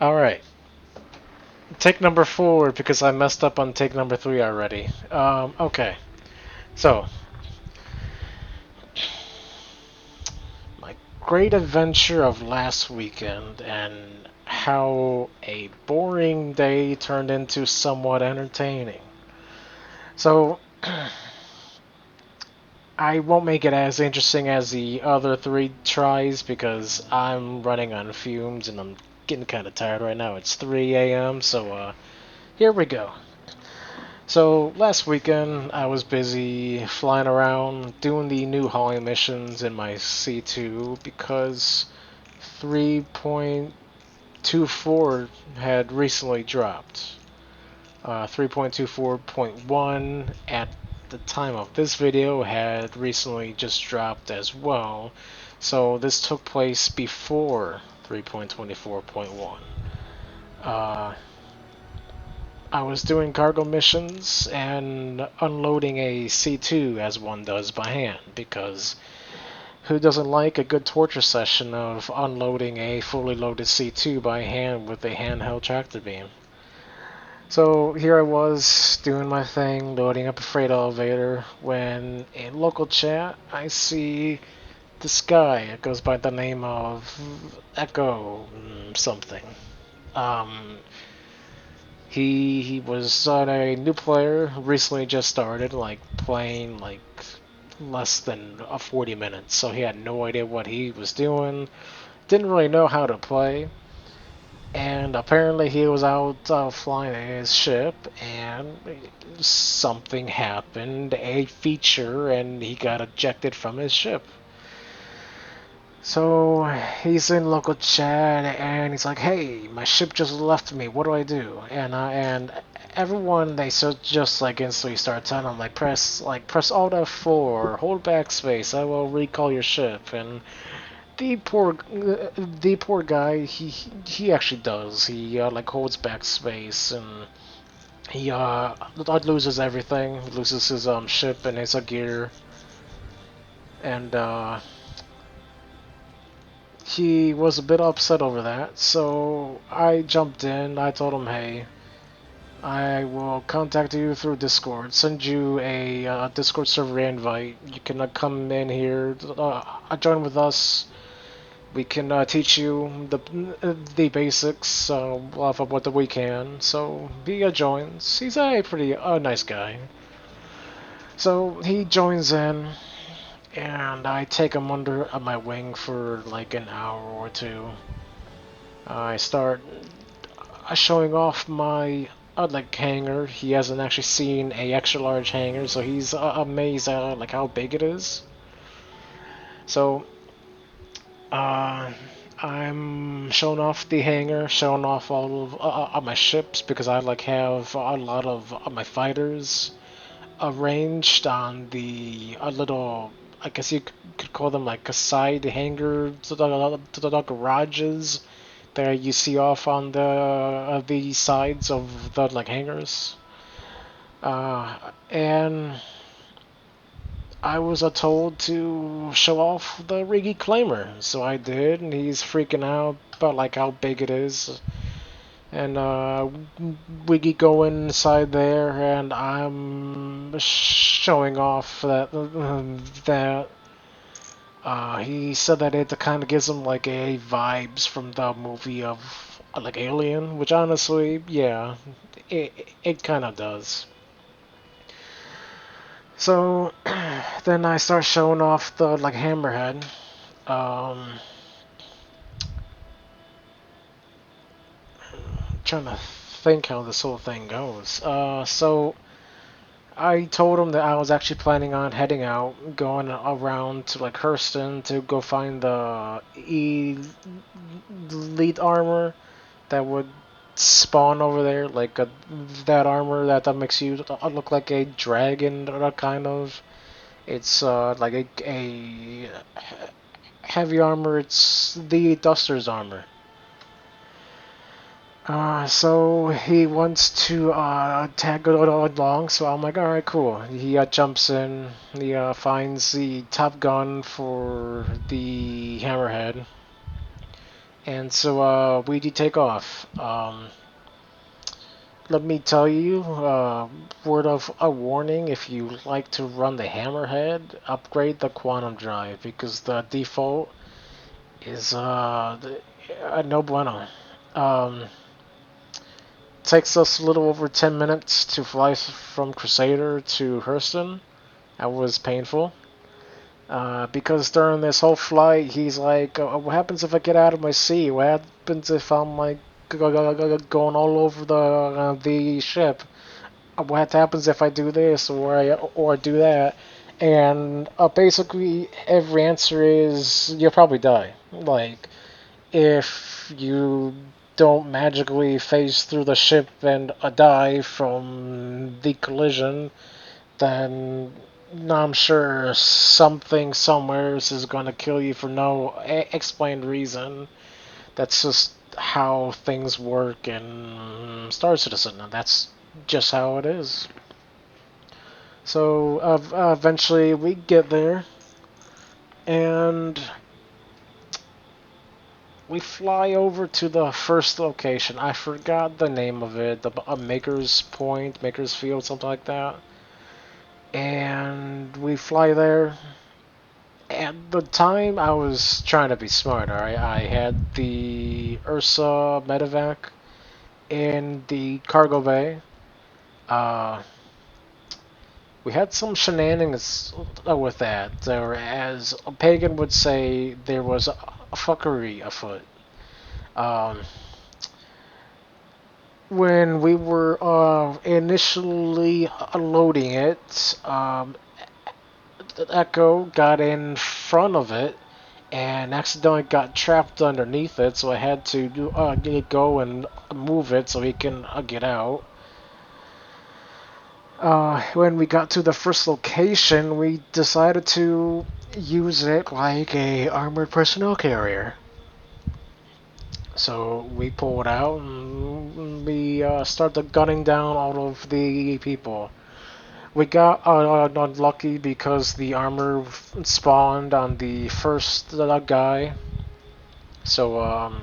Alright. Take number 4 because I messed up on take number 3 already. Okay. So, my great adventure of last weekend and how a boring day turned into somewhat entertaining. So, I won't make it as interesting as the other 3 tries because I'm running on fumes and I'm getting kind of tired right now. It's 3 a.m., so here we go. So last weekend I was busy flying around doing the new hauling missions in my C2 because 3.24 had recently dropped. 3.24.1 at the time of this video had recently just dropped as well. So this took place before 3.24.1. Uh, I was doing cargo missions and unloading a C2 as one does by hand, because who doesn't like a good torture session of unloading a fully loaded C2 by hand with a handheld tractor beam? So here I was doing my thing, loading up a freight elevator, when in local chat I see this guy. It goes by the name of Echo something. Um, he was on a new player, recently just started, like playing like less than 40 minutes, so he had no idea what he was doing, didn't really know how to play, and apparently he was out flying his ship, and something happened, a feature, and he got ejected from his ship. So he's in local chat and he's like, "Hey, my ship just left me. What do I do?" And everyone they so just like instantly start telling him press Alt F4, hold backspace. I will recall your ship. And the poor guy he actually does. He like holds backspace and he loses everything, loses his ship and his gear and he was a bit upset over that, so I jumped in. I told him, hey, I will contact you through Discord, send you a Discord server invite. You can come in here, join with us. We can teach you the basics of what we can. So he joins. He's a pretty nice guy. So he joins in, and I take him under my wing for like an hour or two. I start showing off my like hangar. He hasn't actually seen a extra large hangar, so he's amazed at like how big it is. So uh, I'm showing off the hangar, showing off all of my ships because I like have a lot of my fighters arranged on the a little. I guess you could call them like a side hangar to the garages that you see off on the sides of the like hangars. And I was told to show off the Rigi Claimer, so I did, and he's freaking out about like how big it is. And we go inside there, and I'm showing off that he said that it kind of gives him like a vibes from the movie of like Alien, which honestly, yeah, it kind of does. So then I start showing off the like hammerhead. Um, Trying to think how this whole thing goes. So I told him that I was actually planning on heading out, going around to like Hurston to go find the elite armor that would spawn over there, like that armor that makes you look like a dragon, kind of. It's like a heavy armor. It's the Duster's armor. So he wants to tag along, so I'm like, alright, cool. He jumps in, he finds the Top Gun for the Hammerhead, And so we do take off. Let me tell you, word of a warning, if you like to run the Hammerhead, upgrade the Quantum Drive because the default is no bueno. Um, Takes us a little over 10 minutes to fly from Crusader to Hurston. That was painful. Because during this whole flight, he's like, "What happens if I get out of my seat? What happens if I'm like going all over the ship? What happens if I do this or I do that?" And basically, every answer is you'll probably die. Like if you don't magically phase through the ship and die from the collision, then I'm sure something somewhere is going to kill you for no explained reason. That's just how things work in Star Citizen, and that's just how it is. So eventually we get there, and we fly over to the first location. I forgot the name of it, the Maker's Point, Maker's Field, something like that. And we fly there. At the time, I was trying to be smart. Alright, I had the Ursa medevac in the cargo bay. Uh, we had some shenanigans with that, or as a pagan would say, there was a fuckery afoot. Um, when we were initially loading it, Echo got in front of it and accidentally got trapped underneath it, so I had to go and move it so he can get out. When we got to the first location, we decided to use it like a armored personnel carrier. So we pulled out and we started gunning down all of the people. We got unlucky because the armor spawned on the first guy. So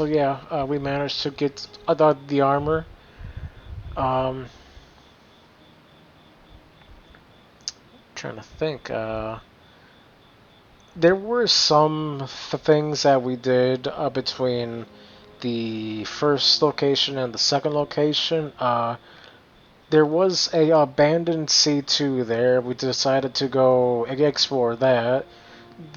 yeah, we managed to get the armor. Um, Trying to think. There were some things that we did between the first location and the second location. There was a abandoned C2 there. We decided to go explore that.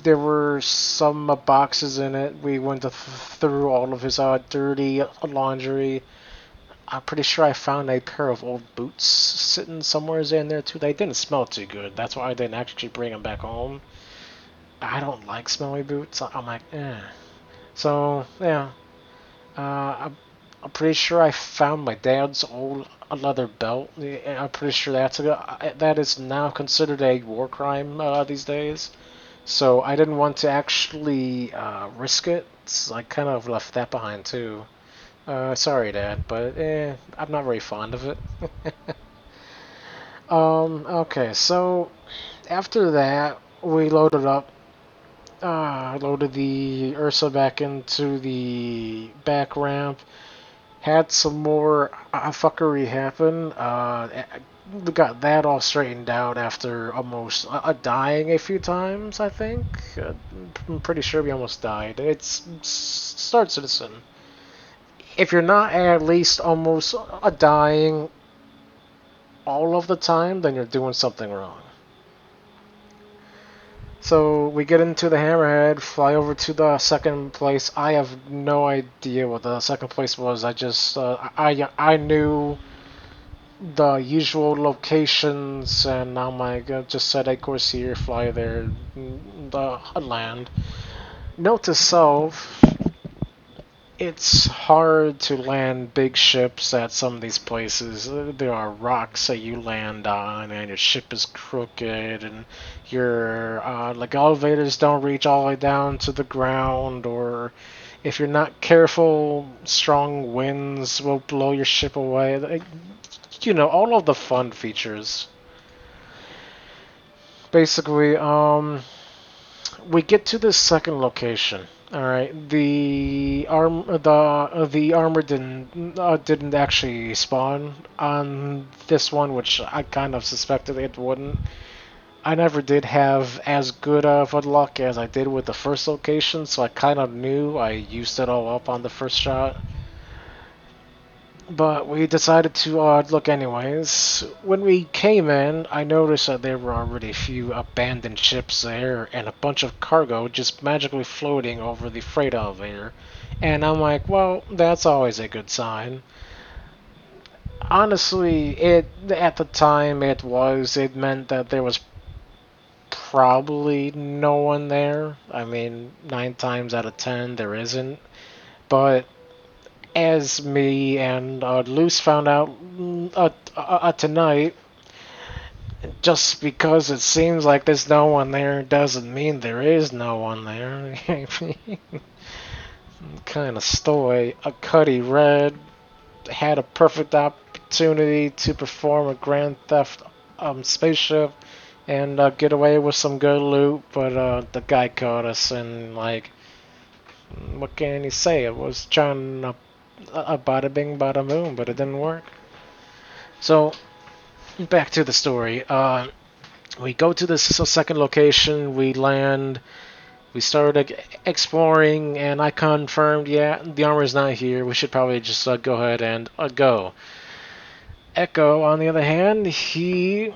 There were some boxes in it. We went through all of his dirty laundry. I'm pretty sure I found a pair of old boots sitting somewhere in there too. They didn't smell too good. That's why I didn't actually bring them back home. I don't like smelly boots. I'm like, eh. So yeah, I'm pretty sure I found my dad's old leather belt. I'm pretty sure that is now considered a war crime these days. So I didn't want to actually risk it. So I kind of left that behind too. Sorry, Dad, but I'm not very fond of it. Okay, so after that, we loaded up. Loaded the Ursa back into the back ramp. Had some more fuckery happen. We got that all straightened out after almost dying a few times, I think. I'm pretty sure we almost died. It's Star Citizen. If you're not at least almost dying all of the time, then you're doing something wrong. So we get into the Hammerhead, fly over to the second place. I have no idea what the second place was. I knew the usual locations, and I'm like, just set a course here, fly there, land. Note to self: it's hard to land big ships at some of these places. There are rocks that you land on, and your ship is crooked, and your like elevators don't reach all the way down to the ground, or if you're not careful, strong winds will blow your ship away. All of the fun features. Basically, we get to this second location. All right. The armor didn't actually spawn on this one, which I kind of suspected it wouldn't. I never did have as good of a luck as I did with the first location, so I kind of knew I used it all up on the first shot. But we decided to look anyways. When we came in, I noticed that there were already a few abandoned ships there and a bunch of cargo just magically floating over the freight elevator. And I'm like, well, that's always a good sign. Honestly, it at the time it meant that there was probably no one there. I mean, 9 times out of 10 there isn't. But as me and Luce found out tonight, just because it seems like there's no one there doesn't mean there is no one there. Kind of stole a Cuddy Red, had a perfect opportunity to perform a Grand Theft spaceship and get away with some good loot, but the guy caught us and like, what can he say? It was trying a bada bing bada boom, but it didn't work. So back to the story. We go to this second location. We land. We started exploring, and I confirmed, yeah, the armor's not here. We should probably just go ahead and go. Echo, on the other hand, he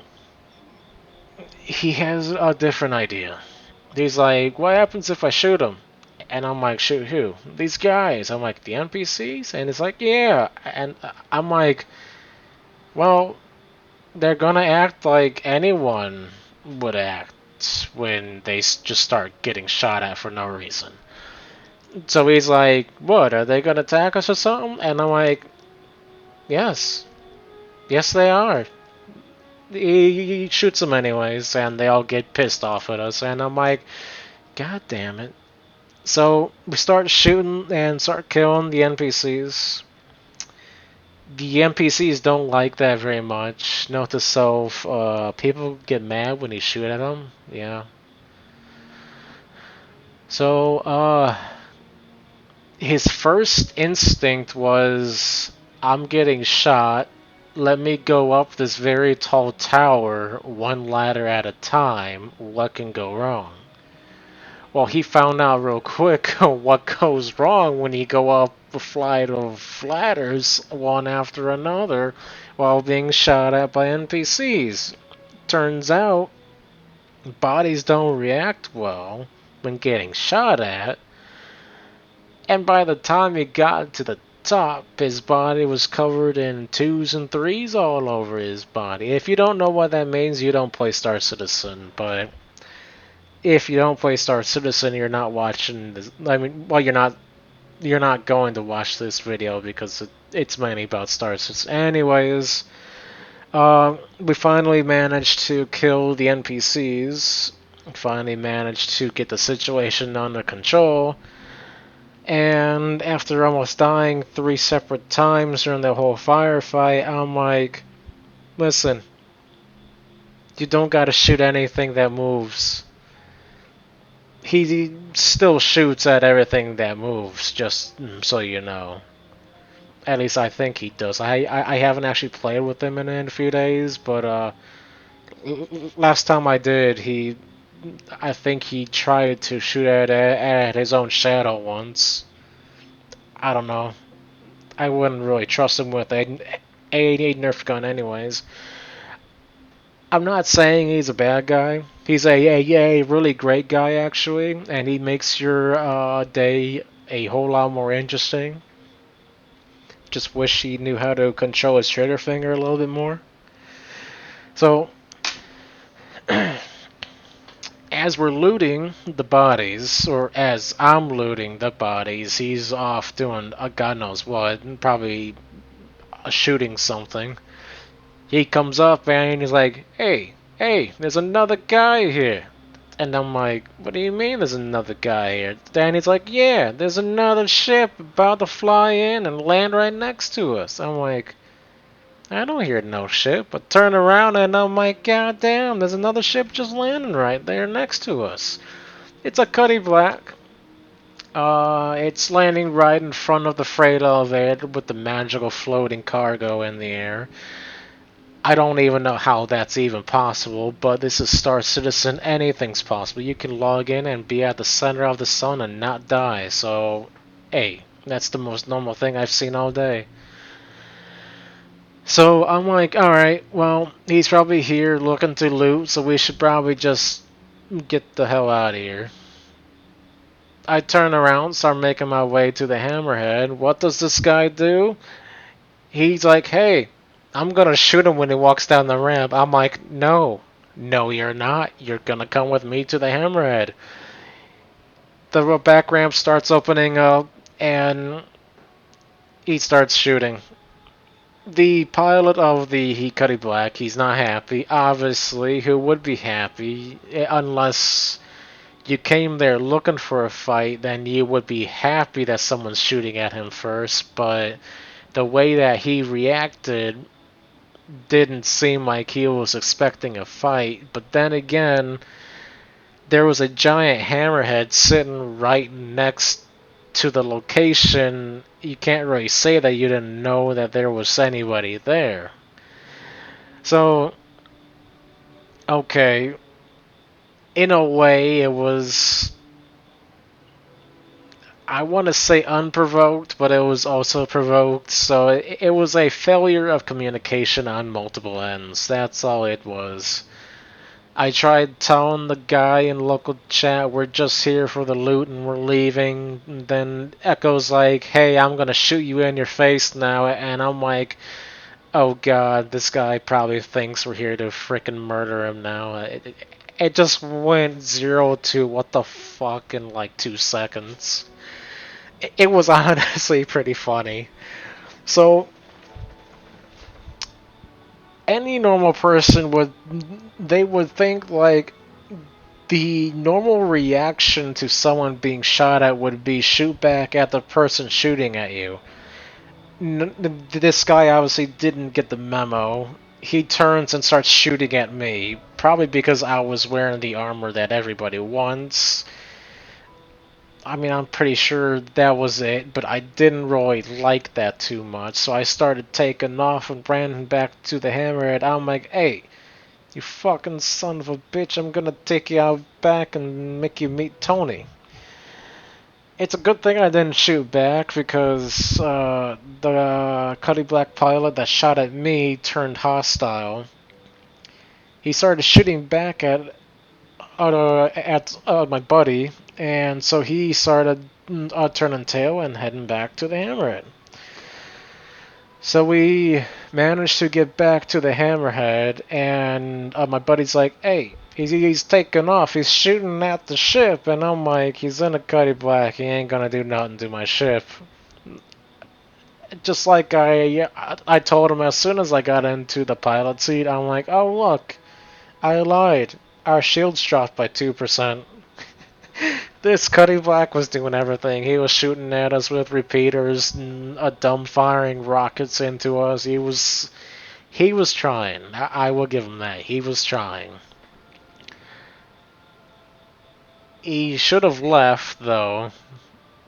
has a different idea. He's like, what happens if I shoot him? And I'm like, shoot who? These guys. I'm like, the NPCs? And it's like, yeah. And I'm like, well, they're gonna act like anyone would act when they just start getting shot at for no reason. So he's like, what, are they gonna attack us or something? And I'm like, yes. Yes, they are. He shoots them anyways, and they all get pissed off at us. And I'm like, God damn it. So we start shooting and start killing the NPCs. The NPCs don't like that very much. Note to self, people get mad when you shoot at them. Yeah. So, his first instinct was, I'm getting shot. Let me go up this very tall tower, one ladder at a time. What can go wrong? Well, he found out real quick what goes wrong when you go up a flight of ladders, one after another, while being shot at by NPCs. Turns out, bodies don't react well when getting shot at, and by the time he got to the top, his body was covered in twos and threes all over his body. If you don't know what that means, you don't play Star Citizen, but if you don't play Star Citizen, you're not watching this. I mean, well, you're not going to watch this video because it's mainly about Star Citizen. Anyways, we finally managed to kill the NPCs. Finally managed to get the situation under control. And after almost dying 3 separate times during the whole firefight, I'm like, listen, you don't gotta shoot anything that moves. He still shoots at everything that moves, just so you know. At least I think he does. I haven't actually played with him in a few days, but last time I did, I think he tried to shoot at his own shadow once. I don't know. I wouldn't really trust him with a Nerf gun, anyways. I'm not saying he's a bad guy. He's a really great guy, actually, and he makes your day a whole lot more interesting. Just wish he knew how to control his trigger finger a little bit more. So, as we're looting the bodies, or as I'm looting the bodies, he's off doing a god knows what, probably shooting something. He comes up and he's like, hey, there's another guy here. And I'm like, what do you mean there's another guy here? Then he's like, yeah, there's another ship about to fly in and land right next to us. I'm like, I don't hear no ship. But turn around and I'm like, god damn, there's another ship just landing right there next to us. It's a Cuddy Black. It's landing right in front of the freight elevator with the magical floating cargo in the air. I don't even know how that's even possible, but this is Star Citizen. Anything's possible. You can log in and be at the center of the sun and not die. So, hey, that's the most normal thing I've seen all day. So I'm like, alright, well, he's probably here looking to loot, so we should probably just get the hell out of here. I turn around, start making my way to the Hammerhead. What does this guy do? He's like, hey, I'm gonna shoot him when he walks down the ramp. I'm like, no, no, you're not. You're gonna come with me to the Hammerhead. The back ramp starts opening up, and he starts shooting. The pilot of the Hikari Black, he's not happy. Obviously, who would be happy unless you came there looking for a fight? Then you would be happy that someone's shooting at him first. But the way that he reacted didn't seem like he was expecting a fight. But then again, there was a giant hammerhead sitting right next to the location. You can't really say that you didn't know that there was anybody there. So, okay, in a way, it was, I want to say unprovoked, but it was also provoked. So it was a failure of communication on multiple ends. That's all it was. I tried telling the guy in local chat we're just here for the loot and we're leaving. And then Echo's like, hey, I'm gonna shoot you in your face now. And I'm like, oh god, this guy probably thinks we're here to frickin' murder him now. It just went 0 to what the fuck in like 2 seconds. It was honestly pretty funny. So, any normal person would think like the normal reaction to someone being shot at would be shoot back at the person shooting at you. This guy obviously didn't get the memo. He turns and starts shooting at me, probably because I was wearing the armor that everybody wants. I mean, I'm pretty sure that was it, but I didn't really like that too much, so I started taking off and ran back to the hammerhead. I'm like, hey, you fucking son of a bitch, I'm gonna take you out back and make you meet Tony. It's a good thing I didn't shoot back because the Cuddy Black pilot that shot at me turned hostile. He started shooting back at my buddy, and so he started turning tail and heading back to the hammerhead. So we managed to get back to the hammerhead, and my buddy's like, hey, he's taking off, he's shooting at the ship, and I'm like, he's in a Cuddy Black, he ain't gonna do nothing to my ship. Just like I told him as soon as I got into the pilot seat, I'm like, oh look, I lied. Our shields dropped by 2%. This Cuddy Black was doing everything. He was shooting at us with repeaters and dumb firing rockets into us. He was trying. I will give him that. He was trying. He should have left though,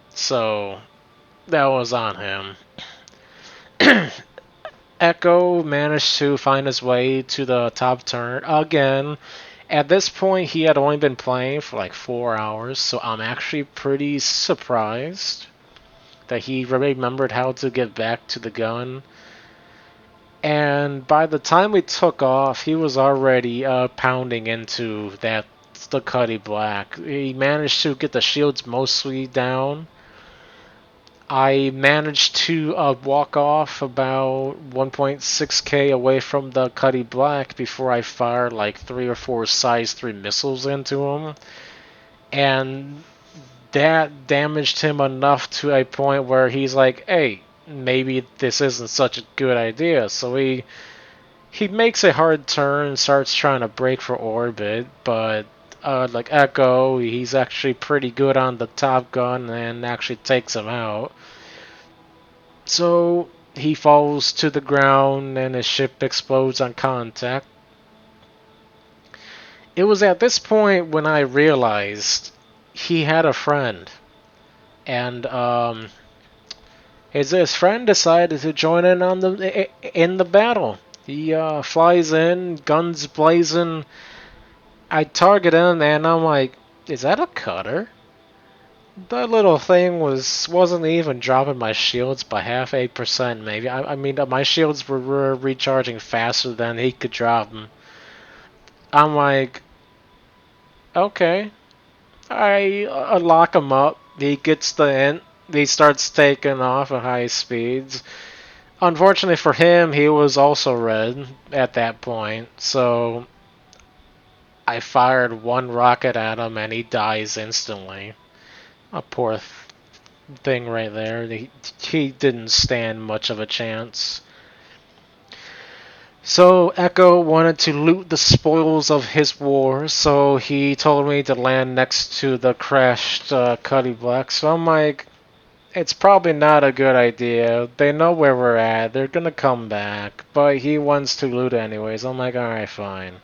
so that was on him. Echo managed to find his way to the top turn again. At this point, he had only been playing for like 4 hours, so I'm actually pretty surprised that he remembered how to get back to the gun. And by the time we took off, he was already pounding into the Cuddy Black. He managed to get the shields mostly down. I managed to walk off about 1.6k away from the Cuddy Black before I fired like 3 or 4 size 3 missiles into him. And that damaged him enough to a point where he's like, hey, maybe this isn't such a good idea. So he makes a hard turn and starts trying to break for orbit, but like Echo, he's actually pretty good on the Top Gun and actually takes him out. So he falls to the ground and his ship explodes on contact. It was at this point when I realized he had a friend. and his friend decided to join in the battle. He flies in, guns blazing. I target him, and I'm like, "Is that a cutter?" That little thing wasn't even dropping my shields by half a percent, maybe. I mean, my shields were recharging faster than he could drop them. I'm like, okay. I lock him up. He gets the int. He starts taking off at high speeds. Unfortunately for him, he was also red at that point, so I fired one rocket at him and he dies instantly. A poor thing right there. He didn't stand much of a chance. So Echo wanted to loot the spoils of his war, so he told me to land next to the crashed Cuddy Black. So I'm like, it's probably not a good idea. They know where we're at. They're gonna come back, but he wants to loot anyways. I'm like, alright, fine.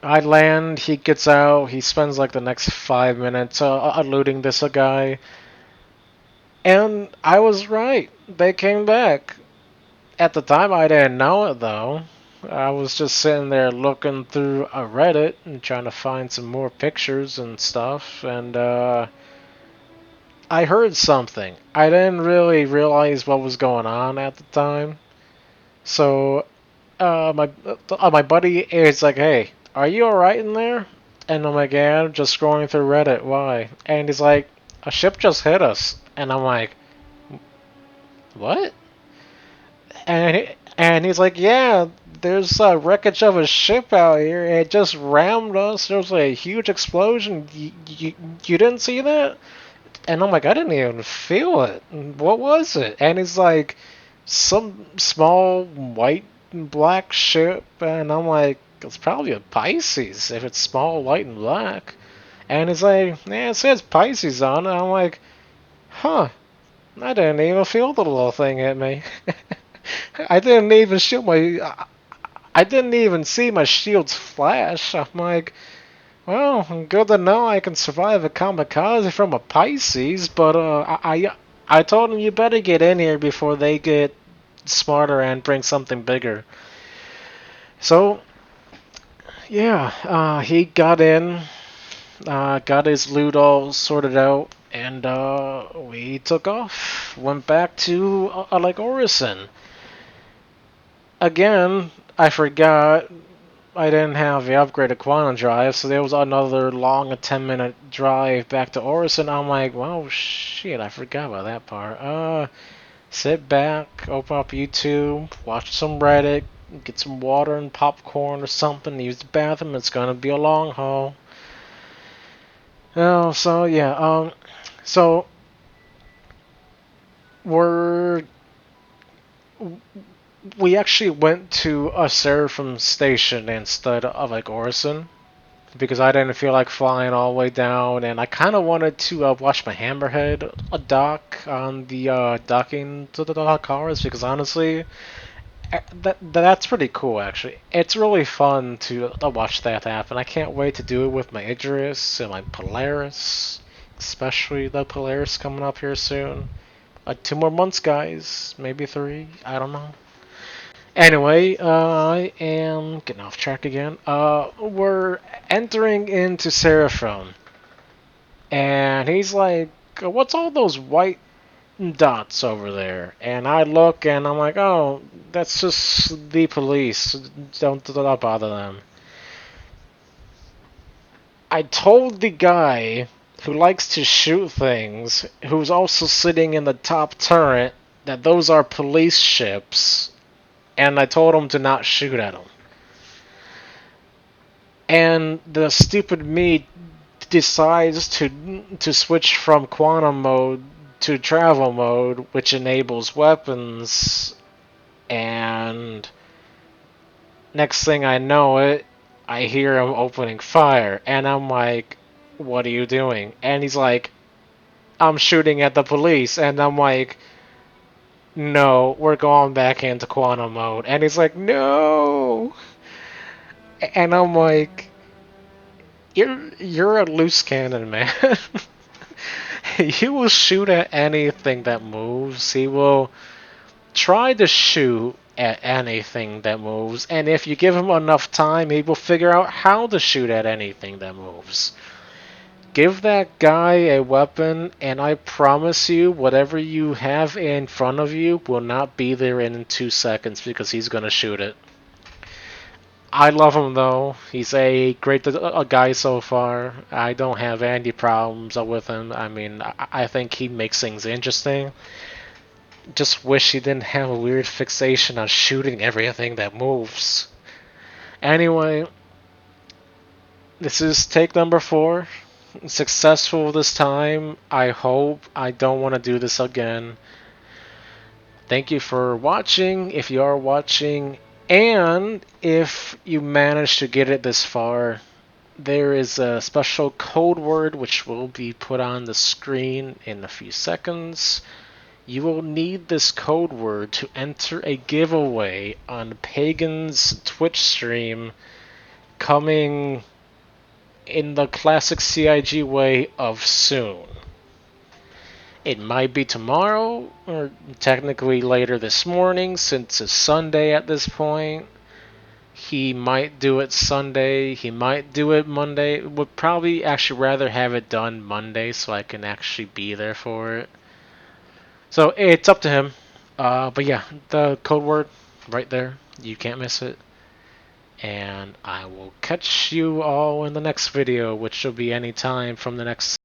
I land, he gets out, he spends like the next 5 minutes looting this guy, and I was right. They came back. At the time, I didn't know it though. I was just sitting there looking through a Reddit and trying to find some more pictures and stuff, and I heard something. I didn't really realize what was going on at the time. So my buddy is like, "Hey, are you alright in there?" And I'm like, "Yeah, I'm just scrolling through Reddit. Why?" And he's like, "A ship just hit us." And I'm like, "What?" And he's like, "Yeah, there's a wreckage of a ship out here. It just rammed us. There was a huge explosion. You didn't see that?" And I'm like, "I didn't even feel it. What was it?" And he's like, "Some small white and black ship." And I'm like, "It's probably a Pisces if it's small, white, and black." And he's like, "Yeah, it says Pisces on it." I'm like, "Huh, I didn't even feel the little thing hit me." I didn't even shoot my. I didn't even see my shields flash. I'm like, well, good to know I can survive a kamikaze from a Pisces, but I told him you better get in here before they get smarter and bring something bigger. So yeah, he got in, got his loot all sorted out, and we took off. Went back to like Orison. Again, I forgot I didn't have the upgraded quantum drive, so there was another long 10-minute drive back to Orison. I'm like, well, shit, I forgot about that part. Sit back, open up YouTube, watch some Reddit, get some water and popcorn or something, use the bathroom. It's gonna be a long haul. Oh, so yeah, so we're we actually went to a Seraphim station instead of like Orison, because I didn't feel like flying all the way down, and I kind of wanted to watch my Hammerhead dock on the docking to the cars, because honestly, that's pretty cool actually. It's really fun to watch that happen. I can't wait to do it with my Idris and my Polaris, especially the Polaris coming up here soon. 2 more months, guys, maybe 3. I don't know. Anyway, I am getting off track again. We're entering into Seraphim, and he's like, "What's all those white dots over there?" And I look, and I'm like, "Oh, that's just the police. Don't bother them." I told the guy who likes to shoot things, who's also sitting in the top turret, that those are police ships, and I told him to not shoot at them. And the stupid me decides to switch from quantum mode to travel mode, which enables weapons, and next thing I know it, I hear him opening fire, and I'm like, "What are you doing?" And he's like, "I'm shooting at the police," and I'm like, "No, we're going back into quantum mode," and he's like, "No," and I'm like, you're a loose cannon, man." he will shoot at anything that moves. He will try to shoot at anything that moves, and if you give him enough time, he will figure out how to shoot at anything that moves. Give that guy a weapon, and I promise you, whatever you have in front of you will not be there in 2 seconds because he's gonna shoot it. I love him though. He's a great guy so far. I don't have any problems with him. I mean, I think he makes things interesting. Just wish he didn't have a weird fixation on shooting everything that moves. Anyway, this is take number 4. Successful this time. I hope. I don't want to do this again. Thank you for watching, if you are watching, and if you managed to get it this far, there is a special code word which will be put on the screen in a few seconds. You will need this code word to enter a giveaway on Pagan's Twitch stream coming in the classic CIG way of soon. It might be tomorrow, or technically later this morning, since it's Sunday at this point. He might do it Sunday, he might do it Monday. Would probably actually rather have it done Monday so I can actually be there for it. So it's up to him. But yeah, the code word right there. You can't miss it. And I will catch you all in the next video, which will be any time from the next